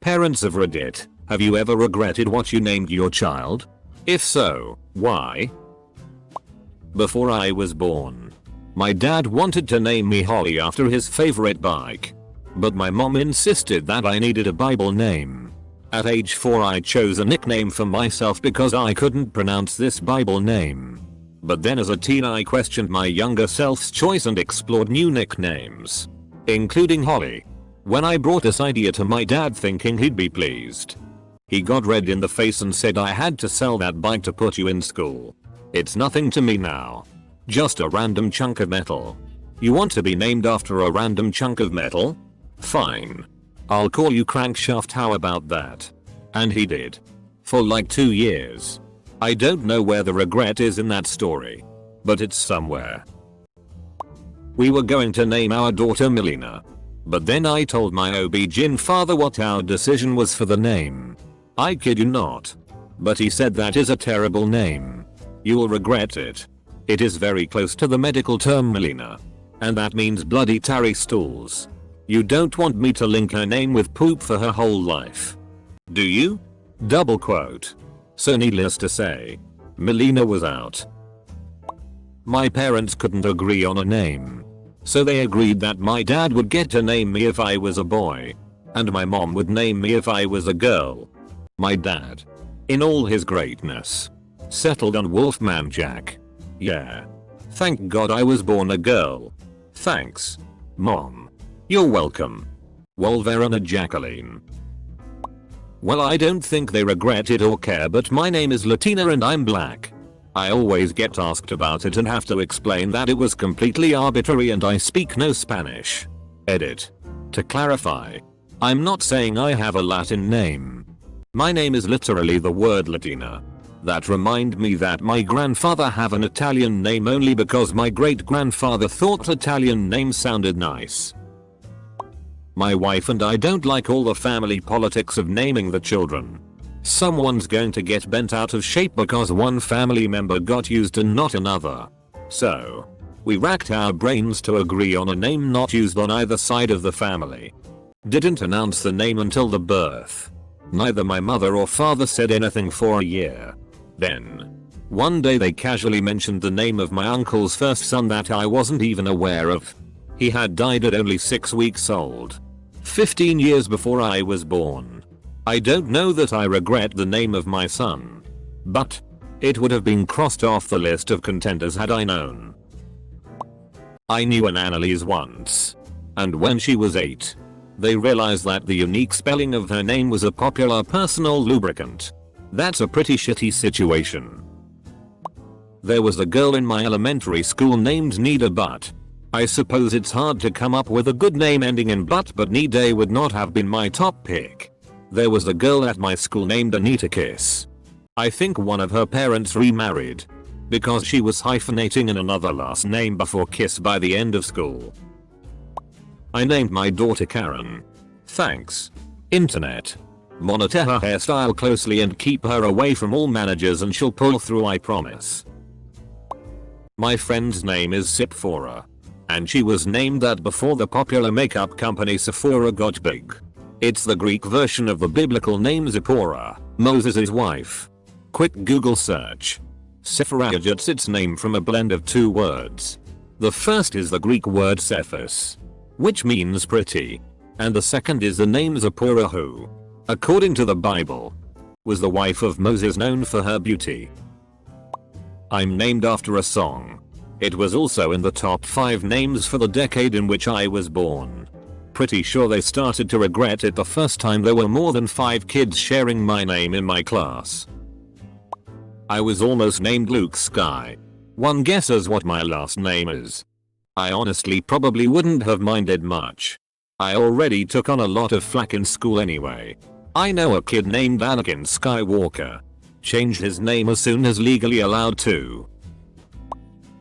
Parents of Reddit, have you ever regretted what you named your child? If so, why? Before I was born, my dad wanted to name me Holly after his favorite bike. But my mom insisted that I needed a Bible name. At age 4 I chose a nickname for myself because I couldn't pronounce this Bible name. But then as a teen I questioned my younger self's choice and explored new nicknames, including Holly. When I brought this idea to my dad thinking he'd be pleased, he got red in the face and said I had to sell that bike to put you in school. It's nothing to me now. Just a random chunk of metal. You want to be named after a random chunk of metal? Fine. I'll call you Crankshaft, how about that? And he did. For like 2 years. I don't know where the regret is in that story. But it's somewhere. We were going to name our daughter Melina. But then I told my OB-GYN father what our decision was for the name. I kid you not. But he said that is a terrible name. You'll regret it. It is very close to the medical term Melina. And that means bloody tarry stools. You don't want me to link her name with poop for her whole life. Do you? Double quote. So needless to say, Melina was out. My parents couldn't agree on a name. So they agreed that my dad would get to name me if I was a boy. And my mom would name me if I was a girl. My dad, in all his greatness, settled on Wolfman Jack. Yeah. Thank God I was born a girl. Thanks, Mom. You're welcome. Wolverina Jacqueline. Well, I don't think they regret it or care, but my name is Latina and I'm black. I always get asked about it and have to explain that it was completely arbitrary and I speak no Spanish. Edit. To clarify, I'm not saying I have a Latin name. My name is literally the word Latina. That remind me that my grandfather have an Italian name only because my great grandfather thought Italian names sounded nice. My wife and I don't like all the family politics of naming the children. Someone's going to get bent out of shape because one family member got used and not another. So, we racked our brains to agree on a name not used on either side of the family. Didn't announce the name until the birth. Neither my mother or father said anything for a year. Then, one day they casually mentioned the name of my uncle's first son that I wasn't even aware of. He had died at only 6 weeks old. 15 years before I was born. I don't know that I regret the name of my son. But, it would have been crossed off the list of contenders had I known. I knew an Annalise once. And when she was 8, they realized that the unique spelling of her name was a popular personal lubricant. That's a pretty shitty situation. There was a girl in my elementary school named Nida, but I suppose it's hard to come up with a good name ending in but Nida would not have been my top pick. There was a girl at my school named Anita Kiss. I think one of her parents remarried because she was hyphenating in another last name before Kiss by the end of school. I named my daughter Karen. Thanks, Internet. Monitor her hairstyle closely and keep her away from all managers and she'll pull through, I promise. My friend's name is Sephora. And she was named that before the popular makeup company Sephora got big. It's the Greek version of the biblical name Zipporah, Moses' wife. Quick Google search. Sephora gets its name from a blend of 2 words. The first is the Greek word Cephas, which means pretty. And the second is the name Zipporah, who, according to the Bible, was the wife of Moses, known for her beauty. I'm named after a song. It was also in the top 5 names for the decade in which I was born. Pretty sure they started to regret it the first time there were more than 5 kids sharing my name in my class. I was almost named Luke Sky. One guesses what my last name is. I honestly probably wouldn't have minded much. I already took on a lot of flack in school anyway. I know a kid named Anakin Skywalker. Changed his name as soon as legally allowed to.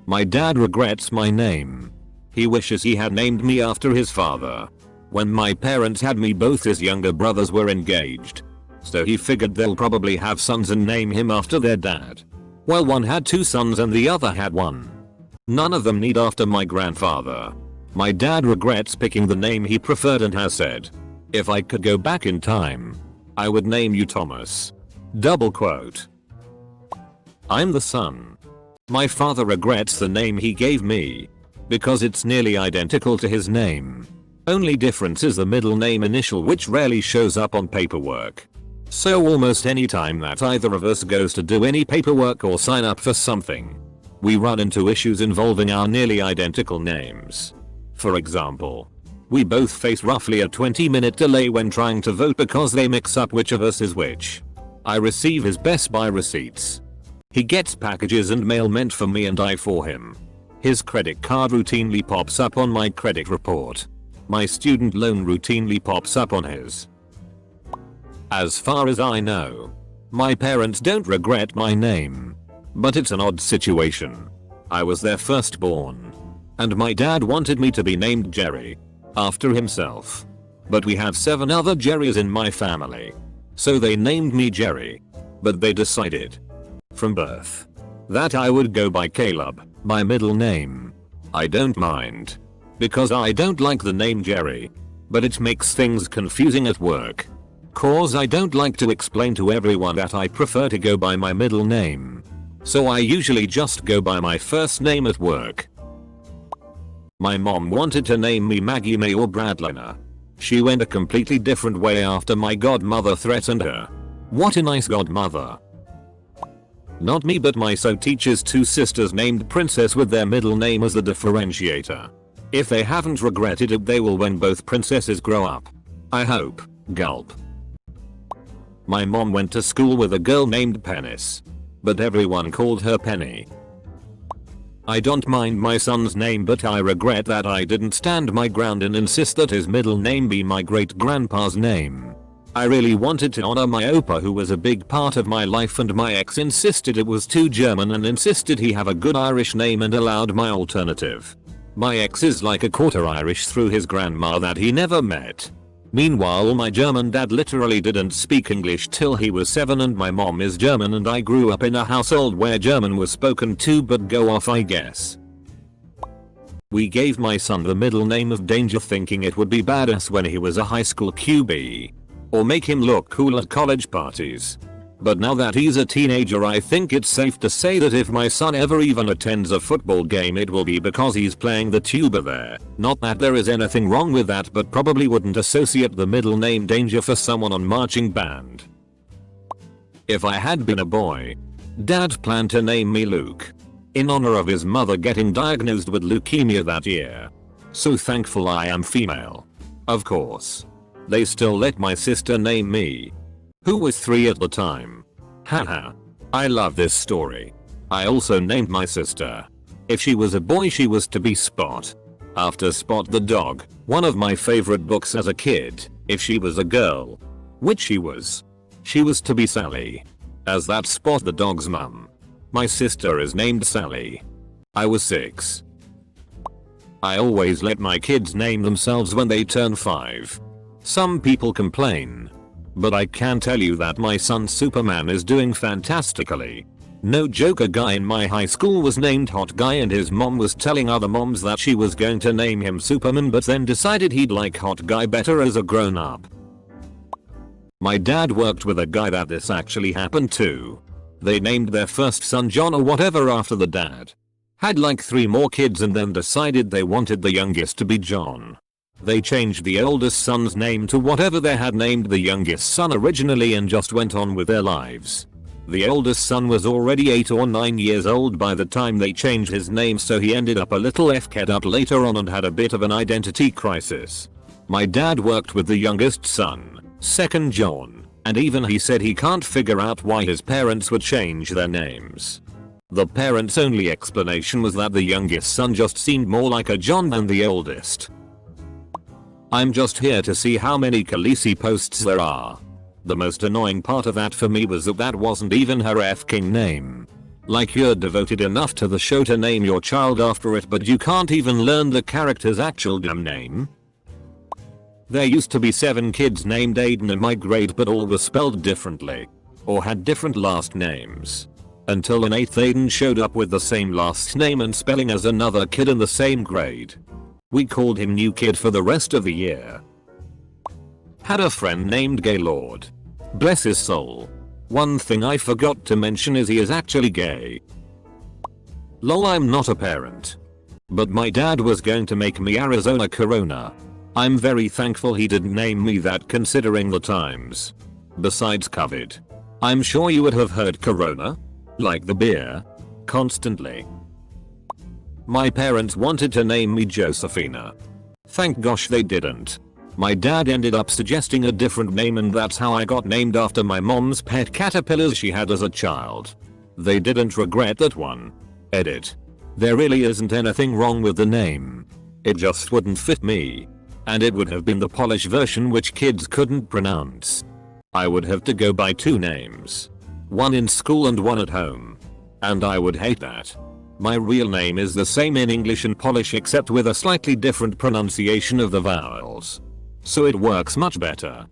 My dad regrets my name. He wishes he had named me after his father. When my parents had me, both his younger brothers were engaged. So he figured they'll probably have sons and name him after their dad. Well, one had 2 sons and the other had 1. None of them need after my grandfather. My dad regrets picking the name he preferred and has said, If I could go back in time, I would name you Thomas. Double quote. I'm the son. My father regrets the name he gave me because it's nearly identical to his name. Only difference is the middle name initial, which rarely shows up on paperwork. So almost any time that either of us goes to do any paperwork or sign up for something, we run into issues involving our nearly identical names. For example, we both face roughly a 20-minute delay when trying to vote because they mix up which of us is which. I receive his Best Buy receipts. He gets packages and mail meant for me and I for him. His credit card routinely pops up on my credit report. My student loan routinely pops up on his. As far as I know, my parents don't regret my name. But it's an odd situation. I was their firstborn, and my dad wanted me to be named Jerry, after himself. But we have 7 other Jerrys in my family, so they named me Jerry. But they decided, from birth, that I would go by Caleb, my middle name. I don't mind, because I don't like the name Jerry, but it makes things confusing at work. Cause I don't like to explain to everyone that I prefer to go by my middle name. So I usually just go by my first name at work. My mom wanted to name me Maggie May or Bradlina. She went a completely different way after my godmother threatened her. What a nice godmother. Not me, but my teacher's 2 sisters named Princess with their middle name as the differentiator. If they haven't regretted it, they will when both princesses grow up. I hope. Gulp. My mom went to school with a girl named Penis, but everyone called her Penny. I don't mind my son's name, but I regret that I didn't stand my ground and insist that his middle name be my great-grandpa's name. I really wanted to honor my Opa, who was a big part of my life, and my ex insisted it was too German and insisted he have a good Irish name and allowed my alternative. My ex is like a quarter Irish through his grandma that he never met. Meanwhile, my German dad literally didn't speak English till he was 7, and my mom is German, and I grew up in a household where German was spoken too, but go off I guess. We gave my son the middle name of Danger, thinking it would be badass when he was a high school QB, or make him look cool at college parties. But now that he's a teenager, I think it's safe to say that if my son ever even attends a football game, it will be because he's playing the tuba there. Not that there is anything wrong with that, but probably wouldn't associate the middle name Danger for someone on marching band. If I had been a boy, Dad planned to name me Luke, in honor of his mother getting diagnosed with leukemia that year. So thankful I am female. Of course, they still let my sister name me, who was 3 at the time. Haha. I love this story. I also named my sister. If she was a boy, she was to be Spot, after Spot the dog, one of my favorite books as a kid. If she was a girl, which she was to be Sally, as that Spot the dog's mum. My sister is named Sally. I was 6. I always let my kids name themselves when they turn 5. Some people complain, but I can tell you that my son Superman is doing fantastically. No joke, a guy in my high school was named Hot Guy, and his mom was telling other moms that she was going to name him Superman, but then decided he'd like Hot Guy better as a grown up. My dad worked with a guy that this actually happened to. They named their first son John or whatever after the dad had like 3 more kids, and then decided they wanted the youngest to be John. They changed the oldest son's name to whatever they had named the youngest son originally and just went on with their lives. The oldest son was already 8 or 9 years old by the time they changed his name, so he ended up a little f-ked up later on and had a bit of an identity crisis. My dad worked with the youngest son, second John, and even he said he can't figure out why his parents would change their names. The parents' only explanation was that the youngest son just seemed more like a John than the oldest. I'm just here to see how many Khaleesi posts there are. The most annoying part of that for me was that wasn't even her f-king name. Like, you're devoted enough to the show to name your child after it, but you can't even learn the character's actual damn name? There used to be 7 kids named Aiden in my grade, but all were spelled differently, or had different last names. Until in 8th Aiden showed up with the same last name and spelling as another kid in the same grade. We called him New Kid for the rest of the year. Had a friend named Gaylord. Bless his soul. One thing I forgot to mention is he is actually gay. Lol, I'm not a parent. But my dad was going to make me Arizona Corona. I'm very thankful he didn't name me that considering the times. Besides COVID. I'm sure you would have heard Corona? Like the beer? Constantly. My parents wanted to name me Josephina. Thank gosh they didn't. My dad ended up suggesting a different name and that's how I got named after my mom's pet caterpillars she had as a child. They didn't regret that one. Edit. There really isn't anything wrong with the name. It just wouldn't fit me. And it would have been the Polish version which kids couldn't pronounce. I would have to go by 2 names. One in school and one at home. And I would hate that. My real name is the same in English and Polish except with a slightly different pronunciation of the vowels. So it works much better.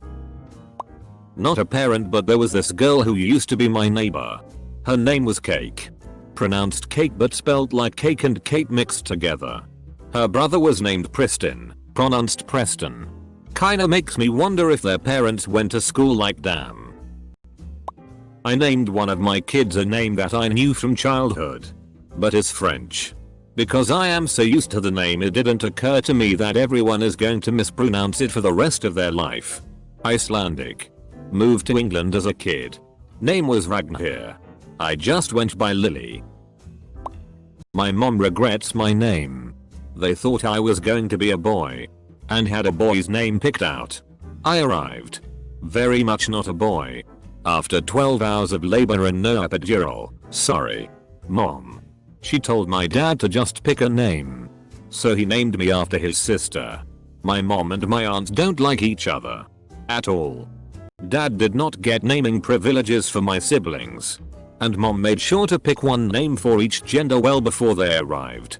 Not a parent, but there was this girl who used to be my neighbor. Her name was Cake. Pronounced cake but spelled like cake and Kate mixed together. Her brother was named Preston, pronounced Preston. Kinda makes me wonder if their parents went to school like damn. I named one of my kids a name that I knew from childhood. But it's French. Because I am so used to the name, it didn't occur to me that everyone is going to mispronounce it for the rest of their life. Icelandic. Moved to England as a kid. Name was Ragnhild. I just went by Lily. My mom regrets my name. They thought I was going to be a boy. And had a boy's name picked out. I arrived. Very much not a boy. After 12 hours of labor and no epidural. Sorry. Mom. She told my dad to just pick a name. So he named me after his sister. My mom and my aunt don't like each other. At all. Dad did not get naming privileges for my siblings. And mom made sure to pick one name for each gender well before they arrived.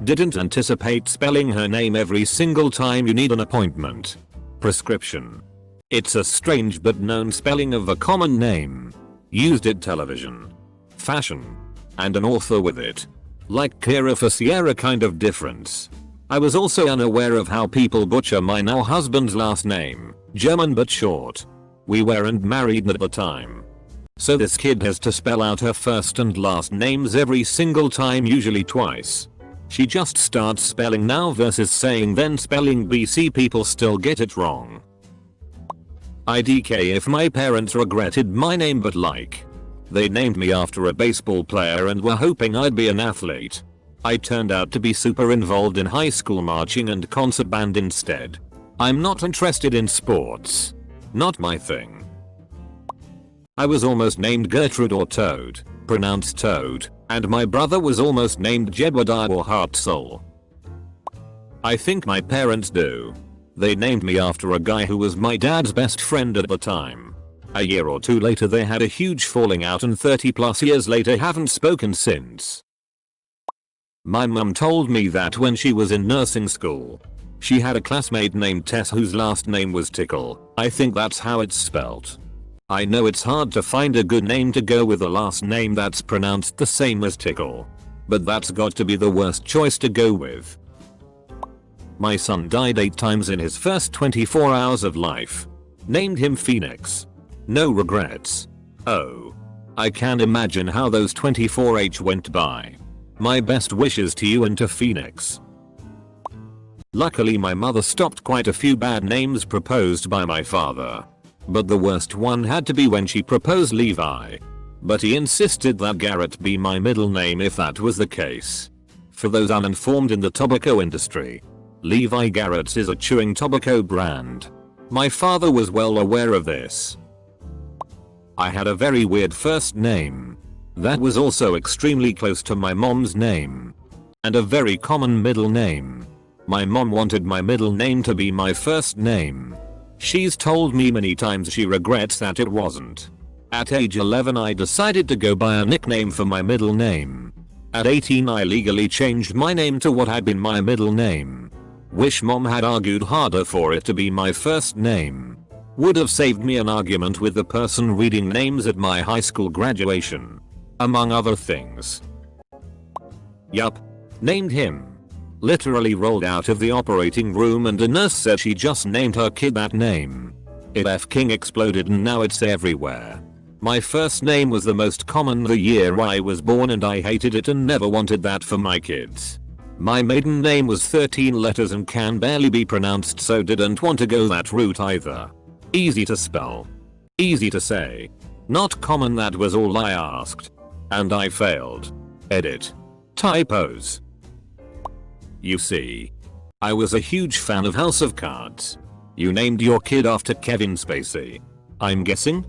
Didn't anticipate spelling her name every single time you need an appointment. Prescription. It's a strange but known spelling of a common name. Used it television. Fashion. And an author with it. Like Kira for Sierra kind of difference. I was also unaware of how people butcher my now husband's last name, German but short. We weren't married at the time. So this kid has to spell out her first and last names every single time, usually twice. She just starts spelling now versus saying then spelling BC. People still get it wrong. IDK if my parents regretted my name, but like. They named me after a baseball player and were hoping I'd be an athlete. I turned out to be super involved in high school marching and concert band instead. I'm not interested in sports. Not my thing. I was almost named Gertrude or Toad, pronounced Toad, and my brother was almost named Jedwadiah or Heart Soul. I think my parents do. They named me after a guy who was my dad's best friend at the time. A year or 2 later they had a huge falling out and 30+ years later haven't spoken since. My mum told me that when she was in nursing school, she had a classmate named Tess whose last name was Tickle. I think that's how it's spelt. I know it's hard to find a good name to go with a last name that's pronounced the same as Tickle. But that's got to be the worst choice to go with. My son died 8 times in his first 24 hours of life. Named him Phoenix. No regrets. Oh. I can't imagine how those 24H went by. My best wishes to you and to Phoenix. Luckily my mother stopped quite a few bad names proposed by my father. But the worst one had to be when she proposed Levi. But he insisted that Garrett be my middle name if that was the case. For those uninformed in the tobacco industry, Levi Garrett's is a chewing tobacco brand. My father was well aware of this. I had a very weird first name. That was also extremely close to my mom's name. And a very common middle name. My mom wanted my middle name to be my first name. She's told me many times she regrets that it wasn't. At age 11 I decided to go by a nickname for my middle name. At 18 I legally changed my name to what had been my middle name. Wish mom had argued harder for it to be my first name. Would have saved me an argument with the person reading names at my high school graduation. Among other things. Yup. Named him. Literally rolled out of the operating room and a nurse said she just named her kid that name. It f***ing exploded and now it's everywhere. My first name was the most common the year I was born and I hated it and never wanted that for my kids. My maiden name was 13 letters and can barely be pronounced, so didn't want to go that route either. Easy to spell. Easy to say. Not common, that was all I asked. And I failed. Edit. Typos. You see. I was a huge fan of House of Cards. You named your kid after Kevin Spacey, I'm guessing?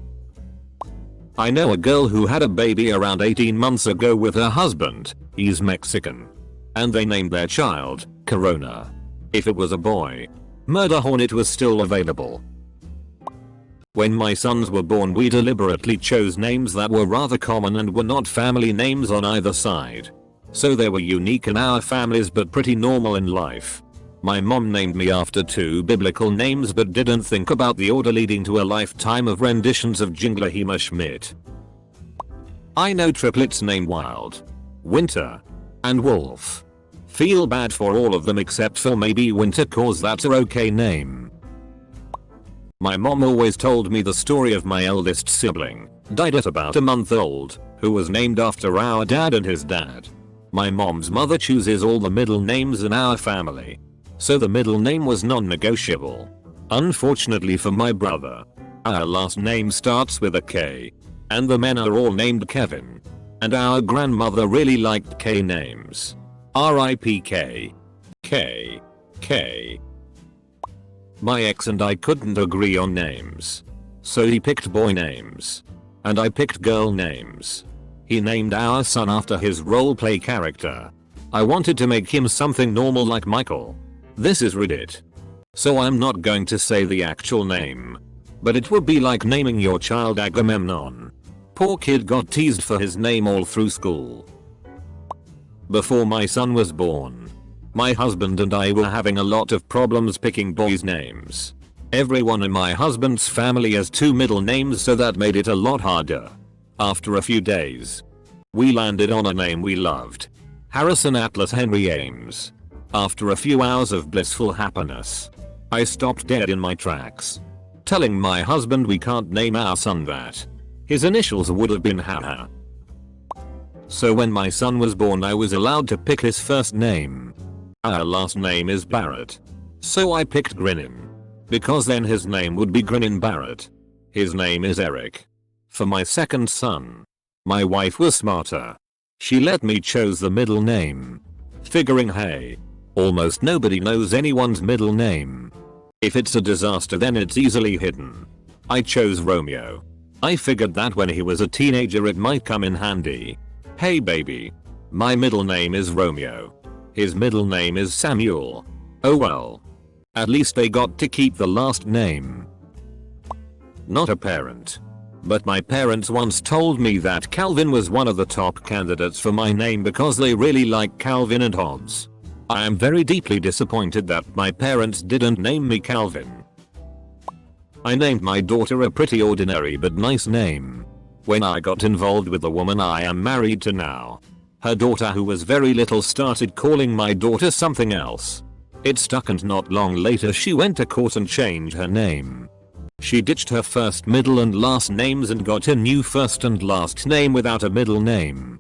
I know a girl who had a baby around 18 months ago with her husband. He's Mexican. And they named their child Corona. If it was a boy, Murder Hornet was still available. When my sons were born, we deliberately chose names that were rather common and were not family names on either side. So they were unique in our families but pretty normal in life. My mom named me after 2 biblical names but didn't think about the order, leading to a lifetime of renditions of Jinglahima Schmidt. I know triplets named Wild, Winter, and Wolf. Feel bad for all of them except for maybe Winter, cause that's a okay name. My mom always told me the story of my eldest sibling, died at about a month old, who was named after our dad and his dad. My mom's mother chooses all the middle names in our family, so the middle name was non-negotiable. Unfortunately for my brother, our last name starts with a K, and the men are all named Kevin. And our grandmother really liked K names. R.I.P. K. K. K. My ex and I couldn't agree on names. So he picked boy names. And I picked girl names. He named our son after his roleplay character. I wanted to make him something normal like Michael. This is Reddit. So I'm not going to say the actual name. But it would be like naming your child Agamemnon. Poor kid got teased for his name all through school. Before my son was born, my husband and I were having a lot of problems picking boys' names. Everyone in my husband's family has 2 middle names, so that made it a lot harder. After a few days, we landed on a name we loved. Harrison Atlas Henry Ames. After a few hours of blissful happiness, I stopped dead in my tracks, telling my husband we can't name our son that. His initials would have been Haha. So when my son was born, I was allowed to pick his first name. Our last name is Barrett. So I picked Grinnin, because then his name would be Grinnin Barrett. His name is Eric. For my second son, my wife was smarter. She let me choose the middle name, figuring hey, almost nobody knows anyone's middle name. If it's a disaster then it's easily hidden. I chose Romeo. I figured that when he was a teenager it might come in handy. Hey baby. My middle name is Romeo. His middle name is Samuel. Oh well. At least they got to keep the last name. Not a parent, but my parents once told me that Calvin was one of the top candidates for my name because they really like Calvin and Hobbes. I am very deeply disappointed that my parents didn't name me Calvin. I named my daughter a pretty ordinary but nice name. When I got involved with the woman I am married to now, her daughter, who was very little, started calling my daughter something else. It stuck, and not long later she went to court and changed her name. She ditched her first, middle and last names and got a new first and last name without a middle name.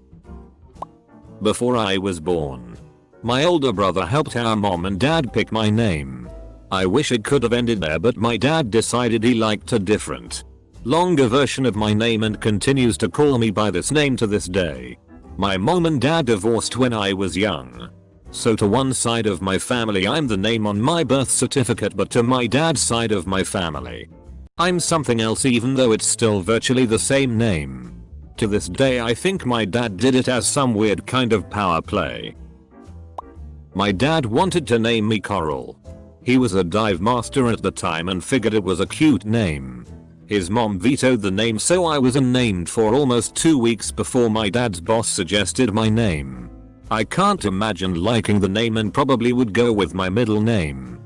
Before I was born, my older brother helped our mom and dad pick my name. I wish it could have ended there, but my dad decided he liked a different, longer version of my name and continues to call me by this name to this day. My mom and dad divorced when I was young. So to one side of my family I'm the name on my birth certificate, but to my dad's side of my family, I'm something else, even though it's still virtually the same name. To this day I think my dad did it as some weird kind of power play. My dad wanted to name me Coral. He was a dive master at the time and figured it was a cute name. His mom vetoed the name, so I was unnamed for almost 2 weeks before my dad's boss suggested my name. I can't imagine liking the name and probably would go with my middle name.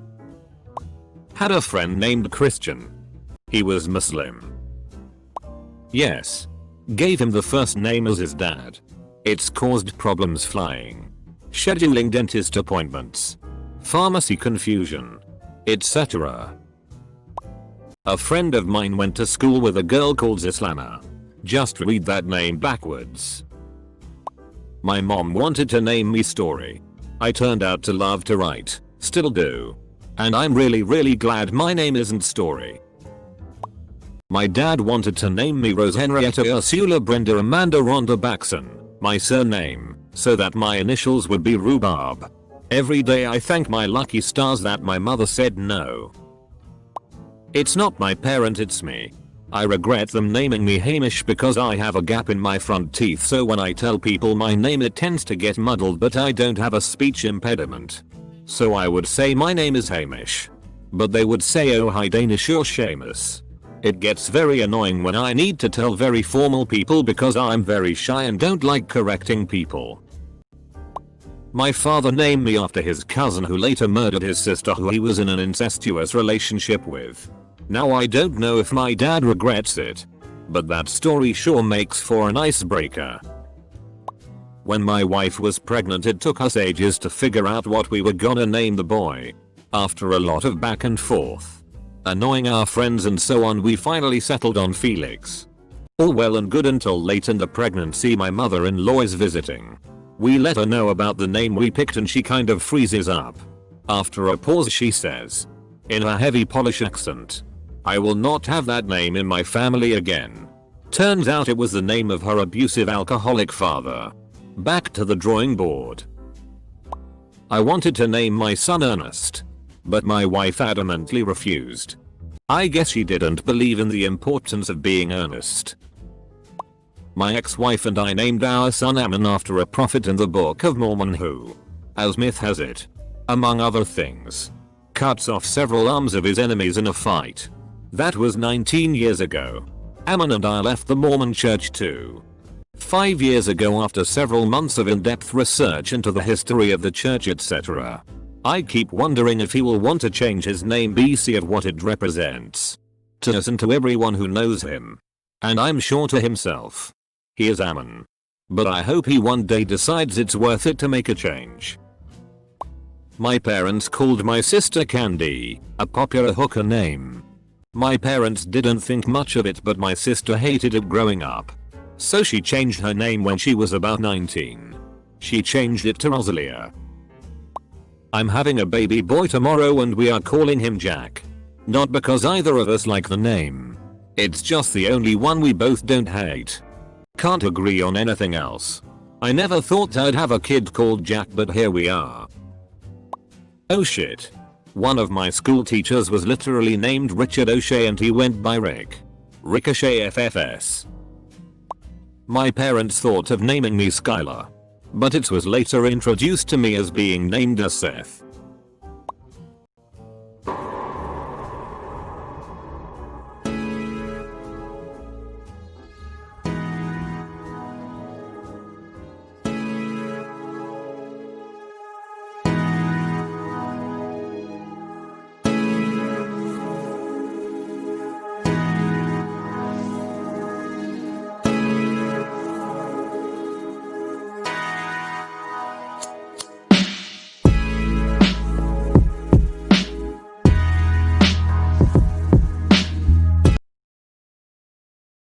Had a friend named Christian. He was Muslim. Yes. Gave him the first name as his dad. It's caused problems flying. scheduling dentist appointments, pharmacy confusion, etc. A friend of mine went to school with a girl called Islama. Just read that name backwards. My mom wanted to name me Story. I turned out to love to write, still do. And I'm really glad my name isn't Story. My dad wanted to name me Rose Henrietta Ursula Brenda Amanda Rhonda Baxon, my surname, so that my initials would be Rhubarb. Every day I thank my lucky stars that my mother said no. It's not my parent, it's me. I regret them naming me Hamish because I have a gap in my front teeth, so when I tell people my name it tends to get muddled, but I don't have a speech impediment. So I would say my name is Hamish. But they would say oh hi Danish or Seamus. It gets very annoying when I need to tell very formal people because I'm very shy and don't like correcting people. My father named me after his cousin who later murdered his sister who he was in an incestuous relationship with. Now I don't know if my dad regrets it, but that story sure makes for an icebreaker. When my wife was pregnant it took us ages to figure out what we were gonna name the boy. After a lot of back and forth, annoying our friends and so on, we finally settled on Felix. All well and good until late in the pregnancy my mother-in-law is visiting. We let her know about the name we picked and she kind of freezes up. After a pause she says, in her heavy Polish accent, I will not have that name in my family again. Turns out it was the name of her abusive alcoholic father. Back to the drawing board. I wanted to name my son Ernest, but my wife adamantly refused. I guess she didn't believe in the importance of being earnest. My ex-wife and I named our son Ammon after a prophet in the Book of Mormon who, as myth has it, among other things, cuts off several arms of his enemies in a fight. That was 19 years ago. Ammon and I left the Mormon church too. 5 years ago after several months of in-depth research into the history of the church etc. I keep wondering if he will want to change his name BC of what it represents. To us and to everyone who knows him. And I'm sure to himself. He is Ammon. But I hope he one day decides it's worth it to make a change. My parents called my sister Candy, a popular hooker name. My parents didn't think much of it but my sister hated it growing up. So she changed her name when she was about 19. She changed it to Rosalia. I'm having a baby boy tomorrow and we are calling him Jack. Not because either of us like the name. It's just the only one we both don't hate. Can't agree on anything else. I never thought I'd have a kid called Jack but here we are. Oh shit. One of my school teachers was literally named Richard O'Shea and he went by Rick. Ricochet FFS. My parents thought of naming me Skylar. But it was later introduced to me as being named as Seth.